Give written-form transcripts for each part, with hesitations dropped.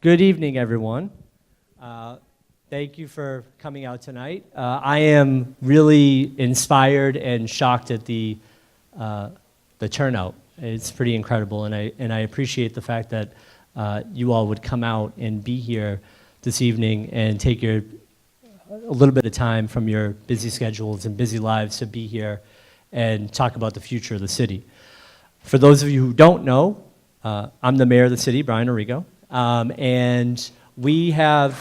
Good evening, everyone. Thank you for coming out tonight. I am really inspired and shocked at the turnout. It's pretty incredible, and I appreciate the fact that you all would come out and be here this evening and take a little bit of time from your busy schedules and busy lives to be here and talk about the future of the city. For those of you who don't know, I'm the mayor of the city, Brian Arrigo, and we have,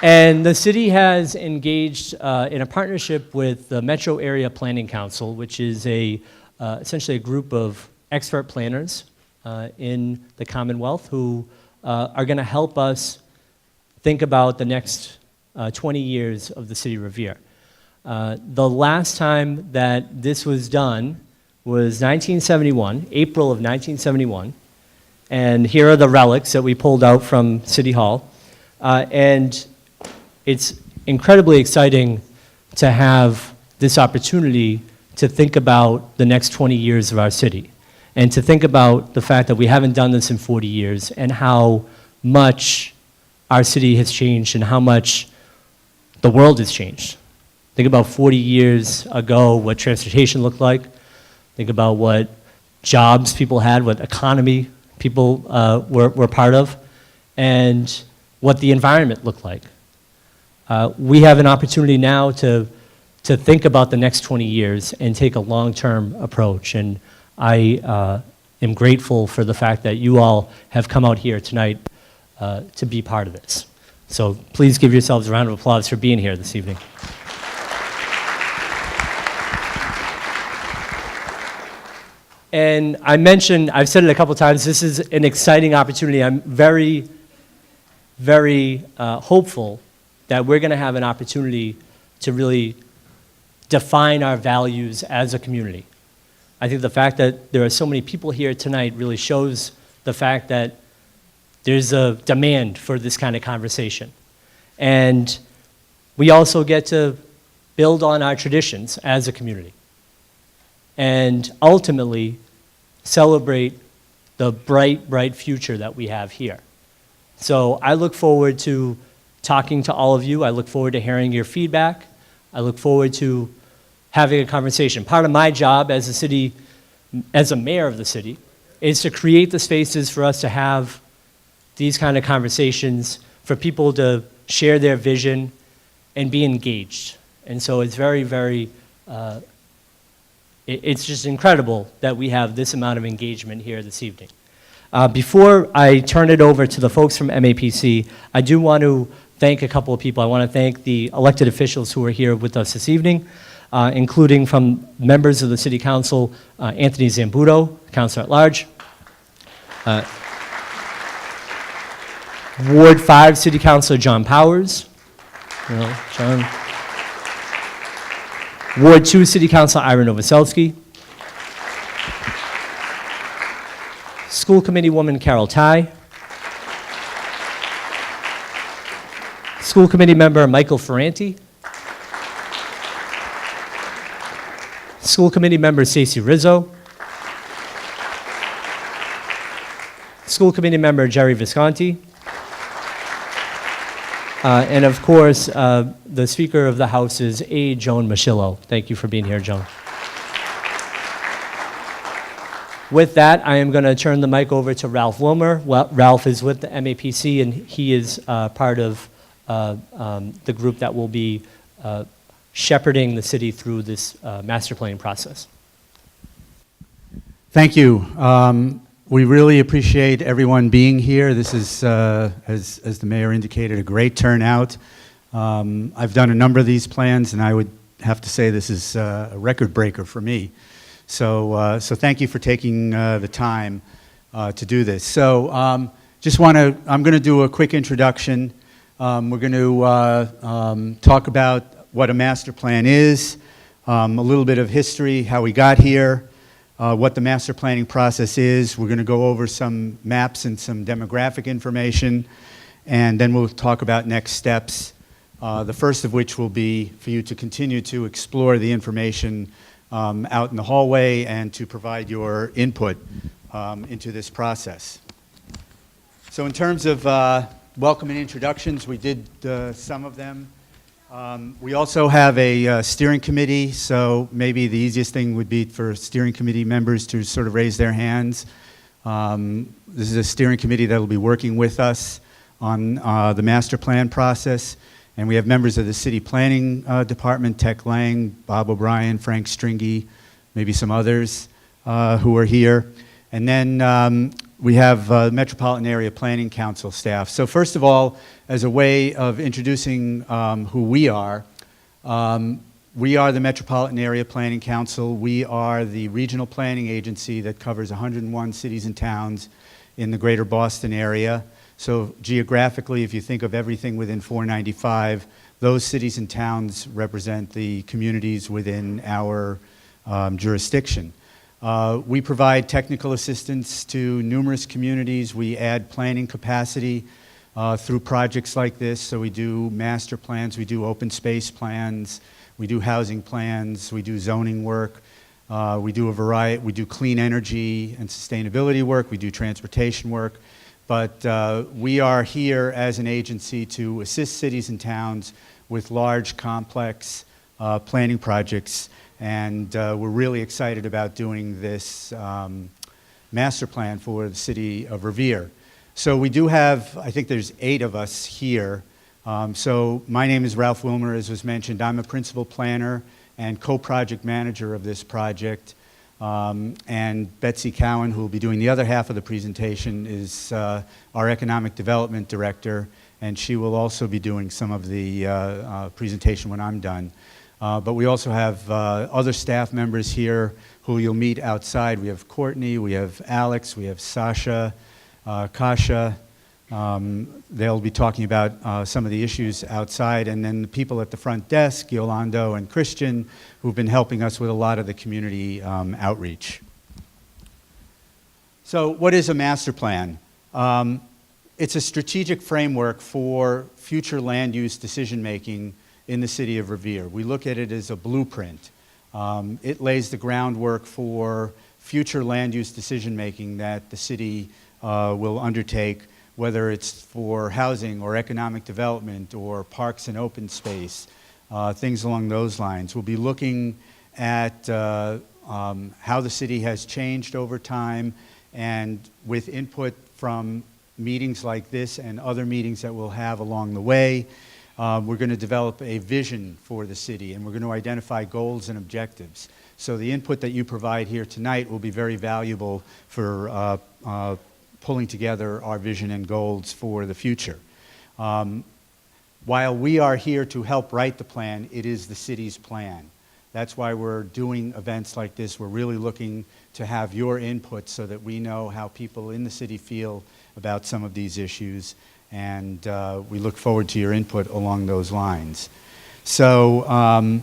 And the city has engaged in a partnership with the Metro Area Planning Council, which is essentially a group of expert planners in the Commonwealth who are going to help us think about the next 20 years of the City of Revere. The last time that this was done was 1971, April of 1971, and here are the relics that we pulled out from City Hall. And it's incredibly exciting to have this opportunity to think about the next 20 years of our city and to think about the fact that we haven't done this in 40 years and how much our city has changed and how much the world has changed. Think about 40 years ago what transportation looked like. Think about what jobs people had, what economy people were part of, and what the environment looked like. We have an opportunity now to think about the next 20 years and take a long-term approach. And I am grateful for the fact that you all have come out here tonight to be part of this. So please give yourselves a round of applause for being here this evening. And I've said it a couple times, this is an exciting opportunity. I'm very, very hopeful that we're going to have an opportunity to really define our values as a community. I think the fact that there are so many people here tonight really shows the fact that there's a demand for this kind of conversation. And we also get to build on our traditions as a community and ultimately celebrate the bright, bright future that we have here. So I look forward to talking to all of you. I look forward to hearing your feedback. I look forward to having a conversation. Part of my job as a mayor of the city, is to create the spaces for us to have these kind of conversations, for people to share their vision and be engaged. And so it's very, very, it's just incredible that we have this amount of engagement here this evening. Before I turn it over to the folks from MAPC, I do want to thank a couple of people. I want to thank the elected officials who are here with us this evening, including from members of the City Council, Anthony Zambuto, Councilor at Large, Ward 5 City Councilor John Powers, Ward 2 City Councilor Ira Novoselsky, School Committee Woman Carol Ty, School Committee Member Michael Ferranti, School Committee Member Stacey Rizzo, School Committee Member Jerry Visconti, and of course, the Speaker of the House's aide, Joan Machillo. Thank you for being here, Joan. With that, I am going to turn the mic over to Ralph Wilmer. Ralph is with the MAPC, and he is part of the group that will be shepherding the city through this master planning process. Thank you. We really appreciate everyone being here. This is, as the mayor indicated, a great turnout. I've done a number of these plans, and I would have to say this is a record breaker for me. So thank you for taking the time to do this. So I'm going to do a quick introduction. We're going to talk about what a master plan is, a little bit of history, how we got here, what the master planning process is. We're going to go over some maps and some demographic information, and then we'll talk about next steps, the first of which will be for you to continue to explore the information out in the hallway and to provide your input into this process. So in terms of welcome and introductions, we did some of them. We also have a steering committee, so maybe the easiest thing would be for steering committee members to sort of raise their hands. This is a steering committee that will be working with us on the master plan process. And we have members of the city planning department, Tech Lang, Bob O'Brien, Frank Stringy, maybe some others who are here. And then we have Metropolitan Area Planning Council staff. So first of all, as a way of introducing who we are the Metropolitan Area Planning Council. We are the regional planning agency that covers 101 cities and towns in the greater Boston area. So geographically, if you think of everything within 495, those cities and towns represent the communities within our jurisdiction. We provide technical assistance to numerous communities. We add planning capacity through projects like this. So we do master plans, we do open space plans, we do housing plans, we do zoning work, we do clean energy and sustainability work, we do transportation work. But we are here as an agency to assist cities and towns with large, complex planning projects. And we're really excited about doing this master plan for the City of Revere. So we do have, I think there's 8 of us here. So my name is Ralph Wilmer, as was mentioned. I'm a principal planner and co-project manager of this project. And Betsy Cowan, who will be doing the other half of the presentation, is our economic development director, and she will also be doing some of the presentation when I'm done. But we also have other staff members here who you'll meet outside. We have Courtney, we have Alex, we have Sasha, Kasha. They'll be talking about some of the issues outside, and then the people at the front desk, Yolando and Christian, who've been helping us with a lot of the community outreach. So what is a master plan? It's a strategic framework for future land use decision-making in the City of Revere. We look at it as a blueprint. It lays the groundwork for future land use decision-making that the city will undertake, whether it's for housing or economic development or parks and open space, things along those lines. We'll be looking at how the city has changed over time, and with input from meetings like this and other meetings that we'll have along the way, we're going to develop a vision for the city, and we're going to identify goals and objectives. So the input that you provide here tonight will be very valuable for pulling together our vision and goals for the future. While we are here to help write the plan, it is the city's plan. That's why we're doing events like this. We're really looking to have your input so that we know how people in the city feel about some of these issues, and we look forward to your input along those lines. So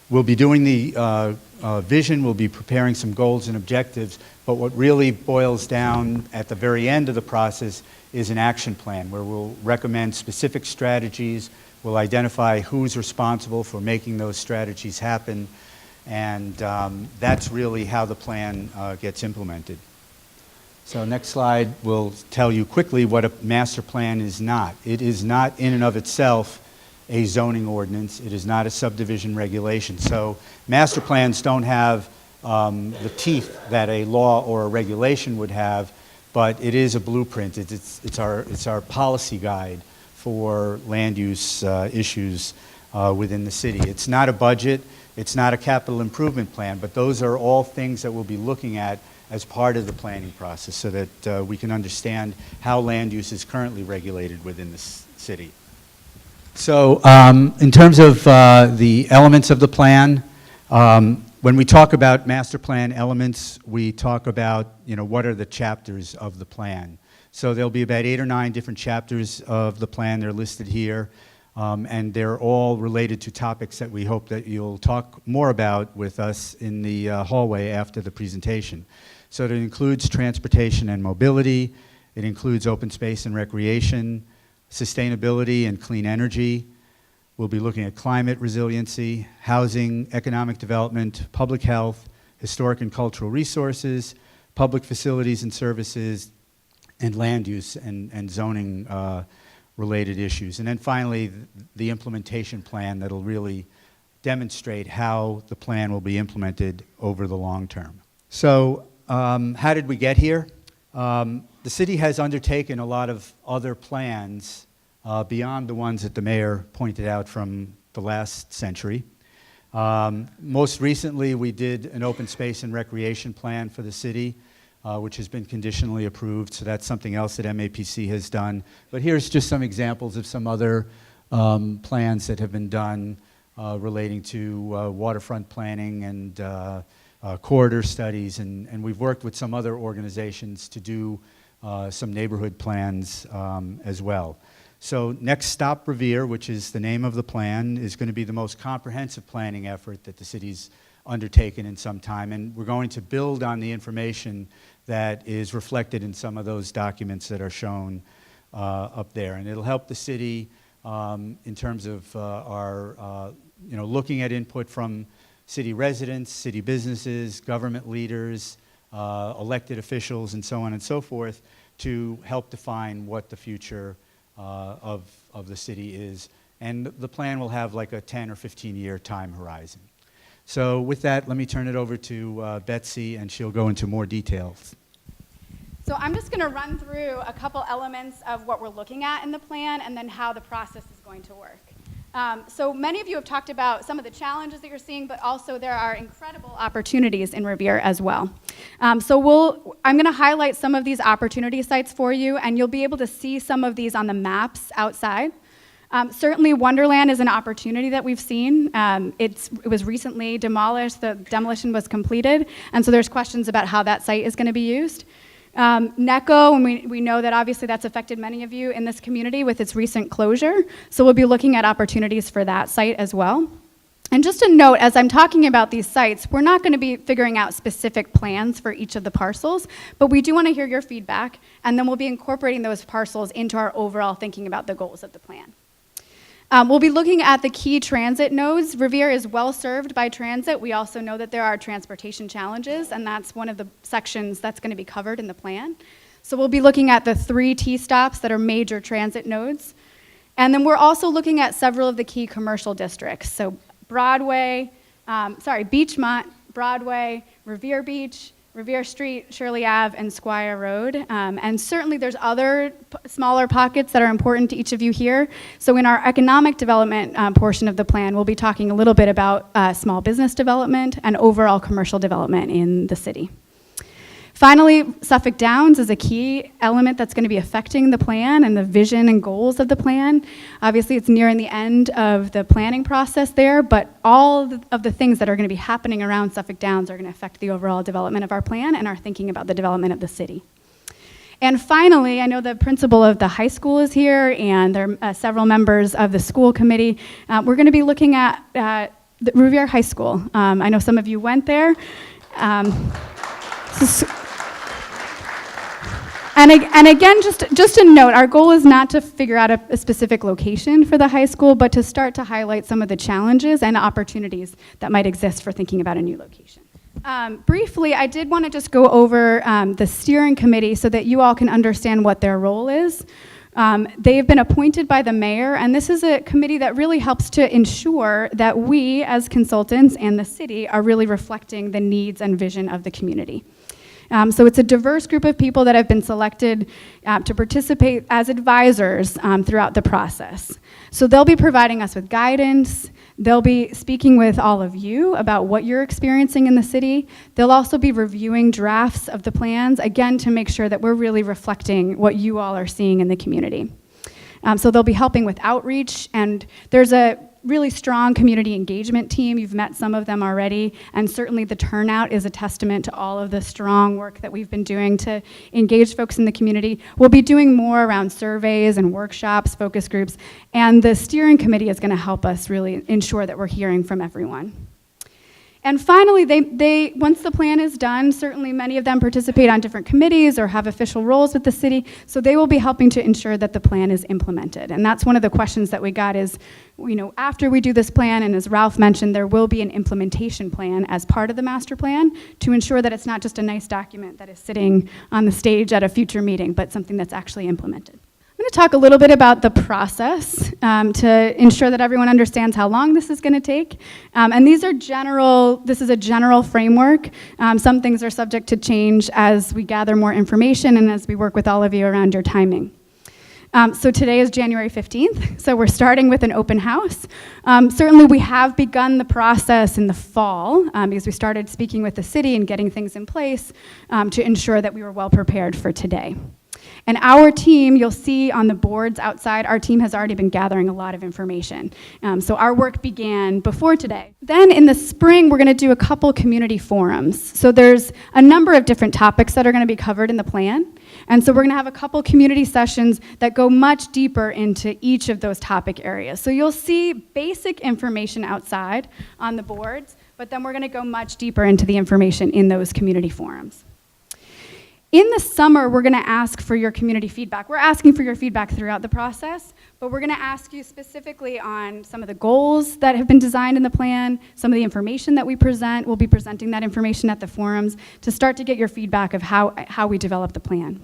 we'll be doing the vision, we'll be preparing some goals and objectives, but what really boils down at the very end of the process is an action plan where we'll recommend specific strategies, we'll identify who's responsible for making those strategies happen, and that's really how the plan gets implemented. So next slide will tell you quickly what a master plan is not. It is not in and of itself a zoning ordinance. It is not a subdivision regulation. So master plans don't have the teeth that a law or a regulation would have, but it is a blueprint. It's our policy guide for land use issues within the city. It's not a budget. It's not a capital improvement plan, but those are all things that we'll be looking at as part of the planning process so that we can understand how land use is currently regulated within the city. So in terms of the elements of the plan, when we talk about master plan elements, we talk about, what are the chapters of the plan. So there'll be about 8 or 9 different chapters of the plan. They're listed here, and they're all related to topics that we hope that you'll talk more about with us in the hallway after the presentation. So it includes transportation and mobility, it includes open space and recreation, sustainability and clean energy. We'll be looking at climate resiliency, housing, economic development, public health, historic and cultural resources, public facilities and services, and land use and zoning related issues. And then finally, the implementation plan that'll really demonstrate how the plan will be implemented over the long term. So how did we get here? The city has undertaken a lot of other plans beyond the ones that the mayor pointed out from the last century. Most recently, we did an open space and recreation plan for the city, which has been conditionally approved, so that's something else that MAPC has done. But here's just some examples of some other plans that have been done relating to waterfront planning and corridor studies, and we've worked with some other organizations to do some neighborhood plans as well. So Next Stop Revere, which is the name of the plan, is going to be the most comprehensive planning effort that the city's undertaken in some time, and we're going to build on the information that is reflected in some of those documents that are shown up there, and it'll help the city in terms of our looking at input from city residents, city businesses, government leaders, elected officials, and so on and so forth, to help define what the future of the city is. And the plan will have like a 10 or 15-year time horizon. So with that, let me turn it over to Betsy, and she'll go into more details. So I'm just going to run through a couple elements of what we're looking at in the plan and then how the process is going to work. So many of you have talked about some of the challenges that you're seeing, but also there are incredible opportunities in Revere as well. I'm going to highlight some of these opportunity sites for you, and you'll be able to see some of these on the maps outside. Certainly Wonderland is an opportunity that we've seen. It was recently demolished, the demolition was completed, and so there's questions about how that site is going to be used. NECO, and we know that obviously that's affected many of you in this community with its recent closure, so we'll be looking at opportunities for that site as well. And just a note, as I'm talking about these sites, we're not going to be figuring out specific plans for each of the parcels, but we do want to hear your feedback, and then we'll be incorporating those parcels into our overall thinking about the goals of the plan. We'll be looking at the key transit nodes. Revere is well served by transit. We also know that there are transportation challenges, and that's one of the sections that's going to be covered in the plan. So we'll be looking at the 3 T-stops that are major transit nodes. And then we're also looking at several of the key commercial districts. So Beachmont, Broadway, Revere Beach, Revere Street, Shirley Ave, and Squire Road. And certainly there's other smaller pockets that are important to each of you here. So in our economic development portion of the plan, we'll be talking a little bit about small business development and overall commercial development in the city. Finally, Suffolk Downs is a key element that's going to be affecting the plan and the vision and goals of the plan. Obviously, it's nearing the end of the planning process there, but all of the things that are going to be happening around Suffolk Downs are going to affect the overall development of our plan and our thinking about the development of the city. And finally, I know the principal of the high school is here, and there are several members of the school committee. We're going to be looking at the Revere High School. I know some of you went there. And again, just a note, our goal is not to figure out a specific location for the high school, but to start to highlight some of the challenges and opportunities that might exist for thinking about a new location. Briefly, I did want to just go over the steering committee so that you all can understand what their role is. They've been appointed by the mayor, and this is a committee that really helps to ensure that we as consultants and the city are really reflecting the needs and vision of the community. So it's a diverse group of people that have been selected to participate as advisors throughout the process. So they'll be providing us with guidance. They'll be speaking with all of you about what you're experiencing in the city. They'll also be reviewing drafts of the plans, again, to make sure that we're really reflecting what you all are seeing in the community. So they'll be helping with outreach, and there's a really strong community engagement team. You've met some of them already, and certainly the turnout is a testament to all of the strong work that we've been doing to engage folks in the community. We'll be doing more around surveys and workshops, focus groups, and the steering committee is going to help us really ensure that we're hearing from everyone. And finally, they once the plan is done, certainly many of them participate on different committees or have official roles with the city, so they will be helping to ensure that the plan is implemented. And that's one of the questions that we got is, after we do this plan, and as Ralph mentioned, there will be an implementation plan as part of the master plan to ensure that it's not just a nice document that is sitting on the stage at a future meeting, but something that's actually implemented. I'm going to talk a little bit about the process to ensure that everyone understands how long this is going to take. And this is a general framework. Some things are subject to change as we gather more information and as we work with all of you around your timing. So today is January 15th, so we're starting with an open house. Certainly we have begun the process in the fall because we started speaking with the city and getting things in place to ensure that we were well prepared for today. And our team, you'll see on the boards outside, our team has already been gathering a lot of information. So our work began before today. Then in the spring, we're going to do a couple community forums. So there's a number of different topics that are going to be covered in the plan. And so we're going to have a couple community sessions that go much deeper into each of those topic areas. So you'll see basic information outside on the boards, but then we're going to go much deeper into the information in those community forums. In the summer, we're going to ask for your community feedback. We're asking for your feedback throughout the process, but we're going to ask you specifically on some of the goals that have been designed in the plan, some of the information that we present. We'll be presenting that information at the forums to start to get your feedback of how we develop the plan.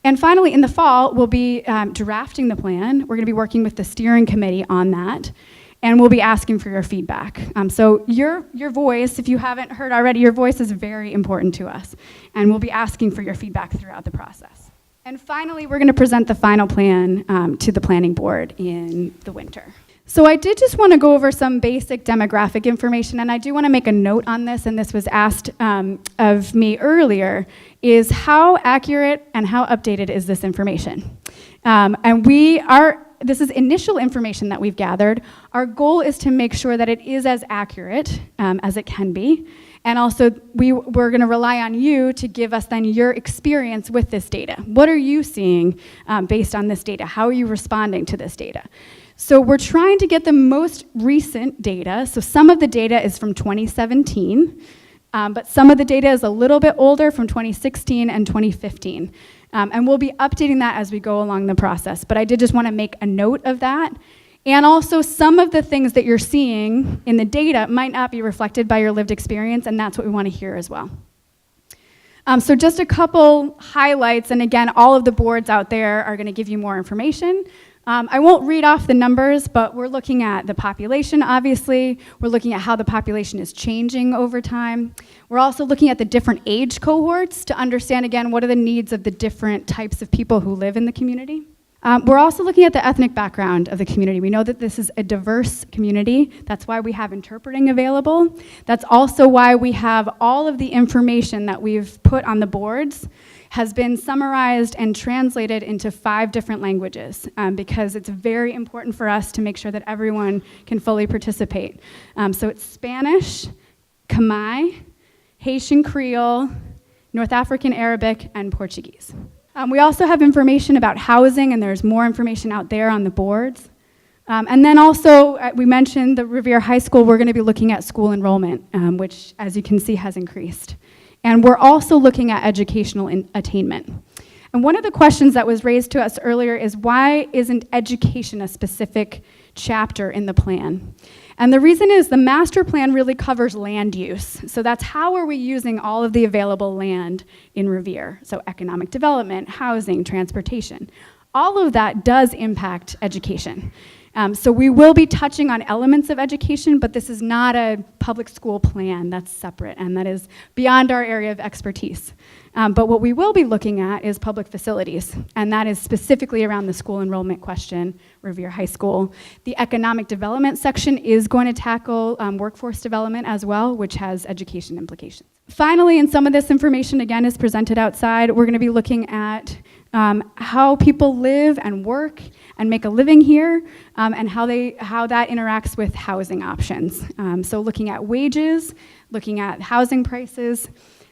And finally, in the fall, we'll be drafting the plan. We're going to be working with the steering committee on that. And we'll be asking for your feedback. So your voice, if you haven't heard already, your voice is very important to us. And we'll be asking for your feedback throughout the process. And finally, we're going to present the final plan to the planning board in the winter. So I did just want to go over some basic demographic information, and I do want to make a note on this, and this was asked of me earlier, is how accurate and how updated is this information? This is initial information that we've gathered. Our goal is to make sure that it is as accurate as it can be. And also, we're going to rely on you to give us then your experience with this data. What are you seeing based on this data? How are you responding to this data? So we're trying to get the most recent data. So some of the data is from 2017, but some of the data is a little bit older from 2016 and 2015. And we'll be updating that as we go along the process. But I did just want to make a note of that. And also, some of the things that you're seeing in the data might not be reflected by your lived experience, and that's what we want to hear as well. So just a couple highlights, and again, all of the boards out there are going to give you more information. I won't read off the numbers, but we're looking at the population, obviously. We're looking at how the population is changing over time. We're also looking at the different age cohorts to understand, again, what are the needs of the different types of people who live in the community. We're also looking at the ethnic background of the community. We know that this is a diverse community. That's why we have interpreting available. That's also why we have all of the information that we've put on the boards has been summarized and translated into 5 different languages because it's very important for us to make sure that everyone can fully participate. So it's Spanish, Khmer, Haitian Creole, North African Arabic, and Portuguese. We also have information about housing, and there's more information out there on the boards. And then also, we mentioned the Revere High School. We're going to be looking at school enrollment, which, as you can see, has increased. And we're also looking at educational attainment. And one of the questions that was raised to us earlier is, why isn't education a specific chapter in the plan? And the reason is the master plan really covers land use. So that's how are we using all of the available land in Revere? So economic development, housing, transportation. All of that does impact education. So we will be touching on elements of education, but this is not a public school plan. That's separate, and that is beyond our area of expertise. But what we will be looking at is public facilities, and that is specifically around the school enrollment question, Revere High School. The economic development section is going to tackle workforce development as well, which has education implications. Finally, and some of this information, again, is presented outside, we're going to be looking at how people live and work and make a living here, and how that interacts with housing options. So looking at wages, looking at housing prices,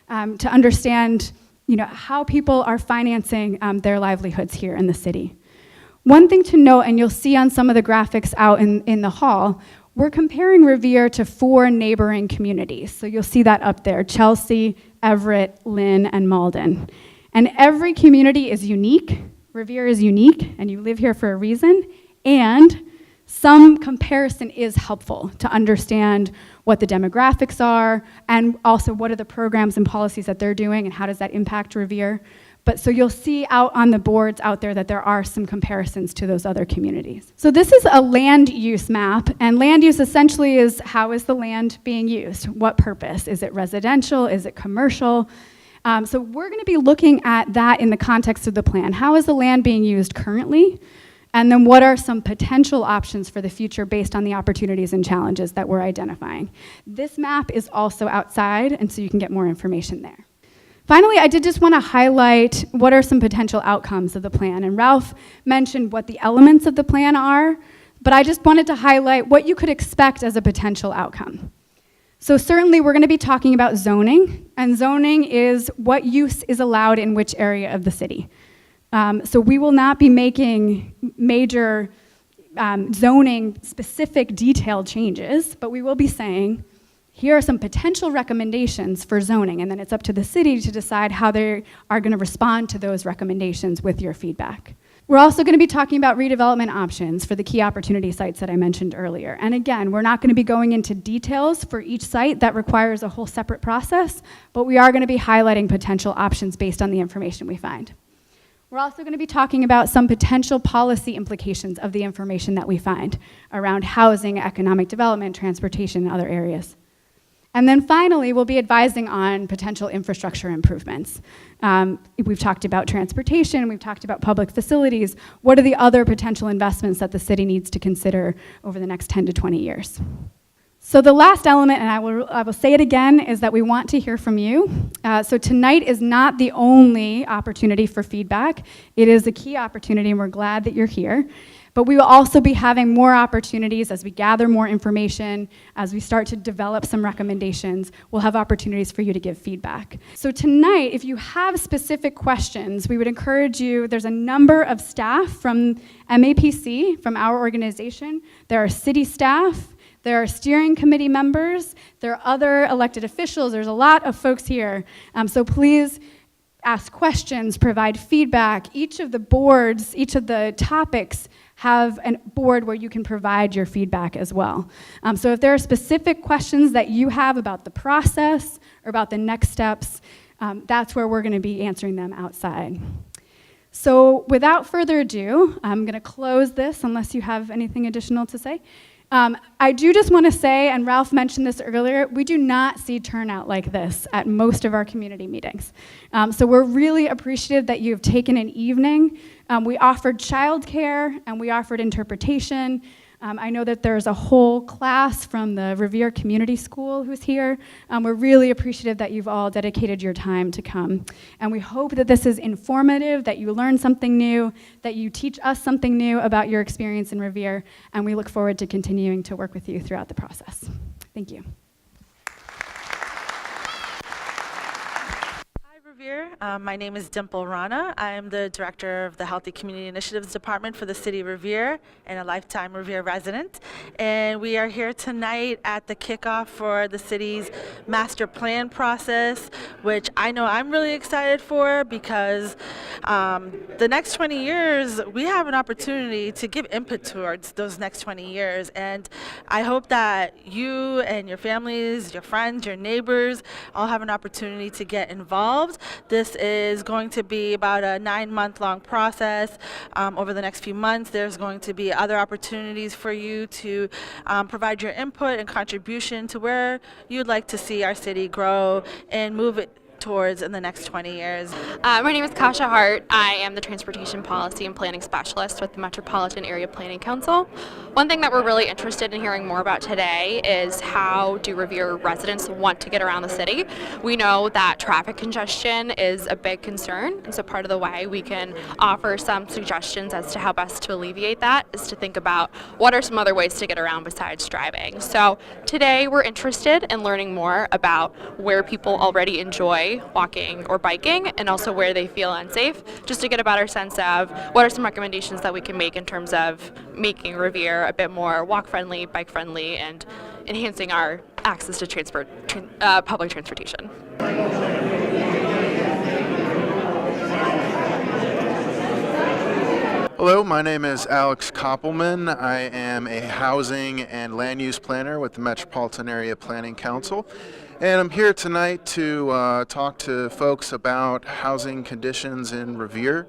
to understand, how people are financing their livelihoods here in the city. One thing to note, and you'll see on some of the graphics out in the hall, we're comparing Revere to 4 neighboring communities. So you'll see that up there: Chelsea, Everett, Lynn, and Malden. And every community is unique. Revere is unique, and you live here for a reason. And some comparison is helpful to understand what the demographics are, and also what are the programs and policies that they're doing, and how does that impact Revere. But so you'll see out on the boards out there that there are some comparisons to those other communities. So this is a land use map, and land use essentially is, how is the land being used? What purpose? Is it residential? Is it commercial? So we're going to be looking at that in the context of the plan. How is the land being used currently? And then what are some potential options for the future based on the opportunities and challenges that we're identifying? This map is also outside, and so you can get more information there. Finally, I did just want to highlight what are some potential outcomes of the plan. And Ralph mentioned what the elements of the plan are, but I just wanted to highlight what you could expect as a potential outcome. So certainly we're going to be talking about zoning, and zoning is what use is allowed in which area of the city. So we will not be making major zoning specific detailed changes, but we will be saying, here are some potential recommendations for zoning, and then it's up to the city to decide how they are going to respond to those recommendations with your feedback. We're also going to be talking about redevelopment options for the key opportunity sites that I mentioned earlier. And again, we're not going to be going into details for each site. That requires a whole separate process, but we are going to be highlighting potential options based on the information we find. We're also going to be talking about some potential policy implications of the information that we find around housing, economic development, transportation, and other areas. And then finally, we'll be advising on potential infrastructure improvements. We've talked about transportation, we've talked about public facilities. What are the other potential investments that the city needs to consider over the next 10 to 20 years? So the last element, and I will say it again, is that we want to hear from you. So tonight is not the only opportunity for feedback. It is a key opportunity, and we're glad that you're here. But we will also be having more opportunities as we gather more information, as we start to develop some recommendations. We'll have opportunities for you to give feedback. So tonight, if you have specific questions, we would encourage you, there's a number of staff from MAPC, from our organization. There are city staff, there are steering committee members, there are other elected officials. There's a lot of folks here. So please ask questions, provide feedback. Each of the boards, each of the topics have a board where you can provide your feedback as well. So if there are specific questions that you have about the process or about the next steps, that's where we're going to be answering them outside. So without further ado, I'm going to close this unless you have anything additional to say. I do just want to say, and Ralph mentioned this earlier, we do not see turnout like this at most of our community meetings. So we're really appreciative that you've taken an evening. We offered childcare and we offered interpretation. I know that there's a whole class from the Revere Community School who's here. We're really appreciative that you've all dedicated your time to come. And we hope that this is informative, that you learn something new, that you teach us something new about your experience in Revere, and we look forward to continuing to work with you throughout the process. Thank you. Revere. My name is Dimple Rana. I am the Director of the Healthy Community Initiatives Department for the City of Revere and a lifetime Revere resident. And we are here tonight at the kickoff for the city's master plan process, which I know I'm really excited for because the next 20 years, we have an opportunity to give input towards those next 20 years. And I hope that you and your families, your friends, your neighbors all have an opportunity to get involved. This is going to be about a 9-month-long process. Over the next few months, there's going to be other opportunities for you to provide your input and contribution to where you'd like to see our city grow and move it towards in the next 20 years. My name is Kasha Hart. I am the Transportation Policy and Planning Specialist with the Metropolitan Area Planning Council. One thing that we're really interested in hearing more about today is how do Revere residents want to get around the city. We know that traffic congestion is a big concern, and so part of the way we can offer some suggestions as to how best to alleviate that is to think about what are some other ways to get around besides driving. So today we're interested in learning more about where people already enjoy enjoy walking or biking, and also where they feel unsafe, just to get a better sense of what are some recommendations that we can make in terms of making Revere a bit more walk-friendly, bike-friendly, and enhancing our access to public transportation. Hello, my name is Alex Koppelman. I am a housing and land use planner with the Metropolitan Area Planning Council. And I'm here tonight to talk to folks about housing conditions in Revere.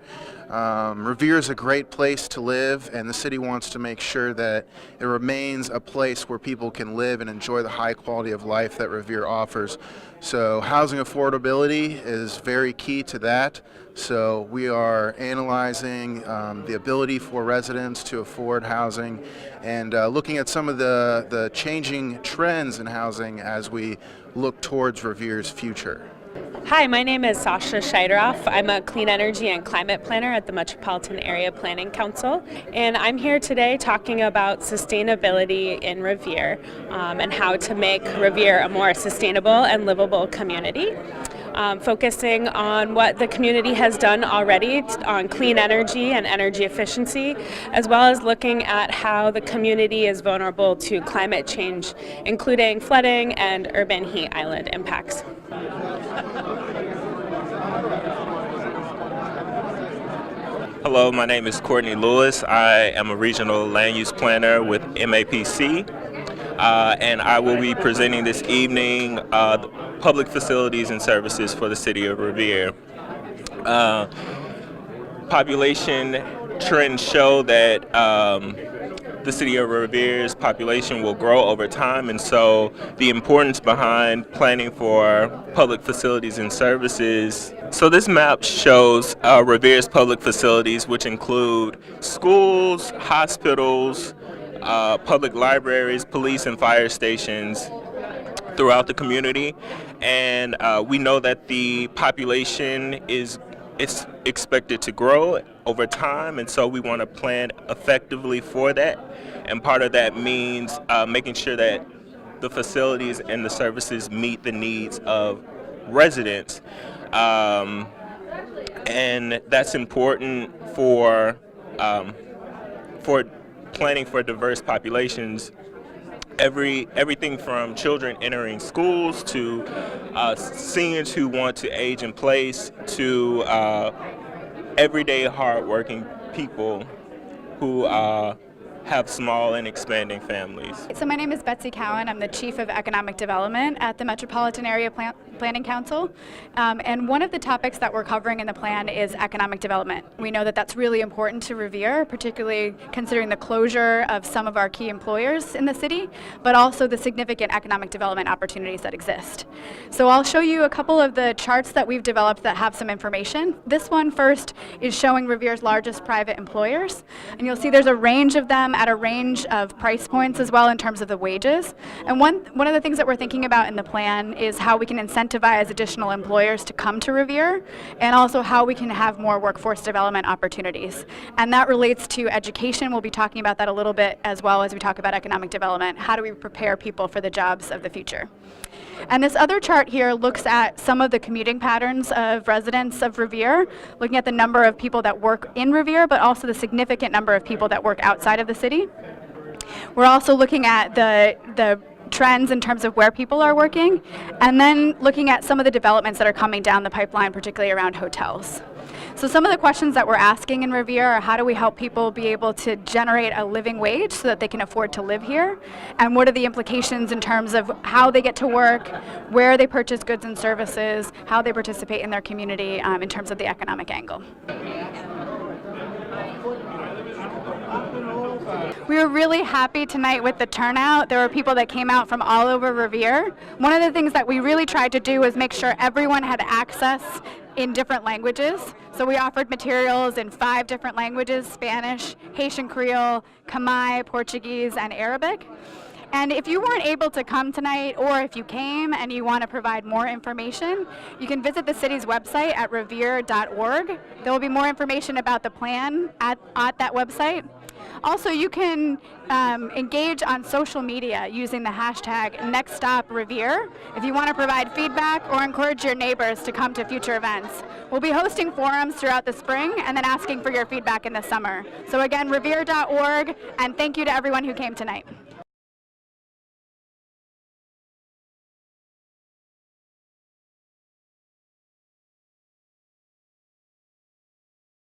Revere is a great place to live, and the city wants to make sure that it remains a place where people can live and enjoy the high quality of life that Revere offers. So housing affordability is very key to that. So we are analyzing the ability for residents to afford housing and looking at some of the changing trends in housing as we look towards Revere's future. Hi, my name is Sasha Scheideroff. I'm a clean energy and climate planner at the Metropolitan Area Planning Council, and I'm here today talking about sustainability in Revere and how to make Revere a more sustainable and livable community. Focusing on what the community has done already on clean energy and energy efficiency, as well as looking at how the community is vulnerable to climate change, including flooding and urban heat island impacts. Hello, my name is Courtney Lewis. I am a regional land use planner with MAPC, and I will be presenting this evening public facilities and services for the City of Revere. Population trends show that the City of Revere's population will grow over time, and so the importance behind planning for public facilities and services. So this map shows Revere's public facilities, which include schools, hospitals, public libraries, police and fire stations throughout the community. And we know that the population is expected to grow over time, and so we want to plan effectively for that. And part of that means making sure that the facilities and the services meet the needs of residents. And that's important for planning for diverse populations. Everything from children entering schools to seniors who want to age in place to everyday hardworking people who have small and expanding families. So my name is Betsy Cowan. I'm the Chief of Economic Development at the Metropolitan Area Planning Council. And one of the topics that we're covering in the plan is economic development. We know that that's really important to Revere, particularly considering the closure of some of our key employers in the city, but also the significant economic development opportunities that exist. So I'll show you a couple of the charts that we've developed that have some information. This one first is showing Revere's largest private employers. And you'll see there's a range of them at a range of price points as well in terms of the wages. And one of the things that we're thinking about in the plan is how we can incentivize additional employers to come to Revere, and also how we can have more workforce development opportunities. And that relates to education. We'll be talking about that a little bit as well as we talk about economic development. How do we prepare people for the jobs of the future? And this other chart here looks at some of the commuting patterns of residents of Revere, looking at the number of people that work in Revere, but also the significant number of people that work outside of the city. We're also looking at the trends in terms of where people are working, and then looking at some of the developments that are coming down the pipeline, particularly around hotels. So some of the questions that we're asking in Revere are, how do we help people be able to generate a living wage so that they can afford to live here? And what are the implications in terms of how they get to work, where they purchase goods and services, how they participate in their community in terms of the economic angle? We were really happy tonight with the turnout. There were people that came out from all over Revere. One of the things that we really tried to do was make sure everyone had access in different languages. So we offered materials in 5 different languages: Spanish, Haitian Creole, Khmer, Portuguese, and Arabic. And if you weren't able to come tonight, or if you came and you want to provide more information, you can visit the city's website at revere.org. There will be more information about the plan at that website. Also, you can engage on social media using the hashtag NextStopRevere if you want to provide feedback or encourage your neighbors to come to future events. We'll be hosting forums throughout the spring and then asking for your feedback in the summer. So again, revere.org, and thank you to everyone who came tonight.